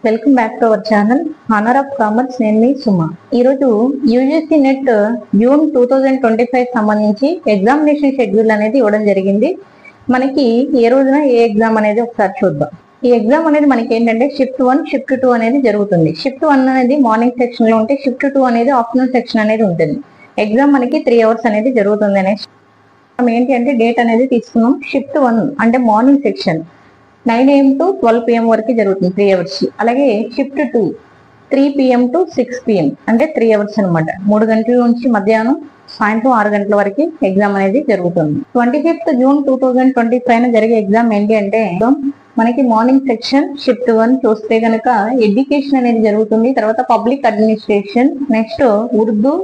Welcome back to our channel honour of commerce. నేను మీ సుమ. ఈరోజు UGC net June 2025 సంబంధించి examination schedule అనేది ఇవ్వడం జరిగింది. మనకి ఏ రోజున ఏ ఎగ్జామ్ అనేది ఒకసారి చూద్దాం. ఈ ఎగ్జామ్ అనేది మనకి ఏంటంటే షిఫ్ట్ 1, షిఫ్ట్ 2 అనేది జరుగుతుంది. షిఫ్ట్ 1 అనేది మార్నింగ్ సెక్షన్ లో ఉంటే షిఫ్ట్ 2 అనేది ఆఫ్టర్నూన్ సెక్షన్ అనేది ఉంటుంది. ఎగ్జామ్ మనకి 3 hours అనేది జరుగుతుంది. అనేసి ఏంటి అంటే డేట్ అనేది తీసుకున్నాం. షిఫ్ట్ 1 అంటే morning section 9 AM to 12 PM వరకు జరుగుతుంది, 3 hours. అలాగే షిఫ్ట్ 2 3 PM to 6 PM అంటే 3 hours అనమాట. 3 గంటల నుంచి మధ్యాహ్నం సాయంత్రం 6 గంటల వరకు ఎగ్జామ్ అనేది జరుగుతుంది. 25th June 2025 జరిగే ఎగ్జామ్ ఏంటి అంటే మనకి మార్నింగ్ సెక్షన్ షిఫ్ట్ 1 చూస్తే కనుక ఎడ్యుకేషన్ అనేది జరుగుతుంది. తర్వాత public administration, next Urdu,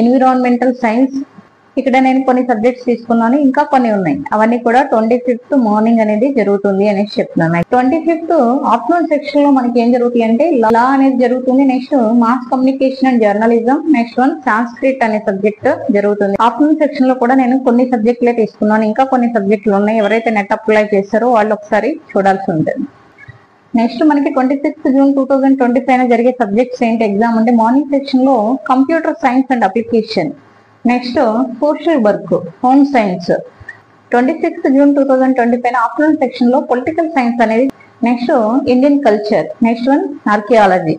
environmental science. ఇక్కడ నేను కొన్ని సబ్జెక్ట్స్ తీసుకున్నాను, ఇంకా కొన్ని ఉన్నాయి. అవన్నీ కూడా 25th మార్నింగ్ అనేది జరుగుతుంది అనేసి చెప్తున్నాను. 25th ఆఫ్టర్నూన్ సెక్షన్ లో మనకి ఏం జరుగుతుంది అంటే లా అనేది జరుగుతుంది. Next mass communication and journalism, next one Sanskrit అనే సబ్జెక్ట్ జరుగుతుంది. ఆఫ్టర్నూన్ సెక్షన్ లో కూడా నేను కొన్ని సబ్జెక్టులే తీసుకున్నాను, ఇంకా కొన్ని సబ్జెక్టులు ఉన్నాయి. ఎవరైతే నెట్ అప్లై చేస్తారో వాళ్ళు ఒకసారి చూడాల్సి ఉంటుంది. నెక్స్ట్ మనకి 26th June 2025 జరిగే సబ్జెక్ట్స్ ఏంటి ఎగ్జామ్ అంటే మార్నింగ్ సెక్షన్ లో computer science and application, next social work, home science. 26th June 2025 afternoon section లో పొలిటికల్ సైన్స్ అనేది, next Indian culture, next one archaeology.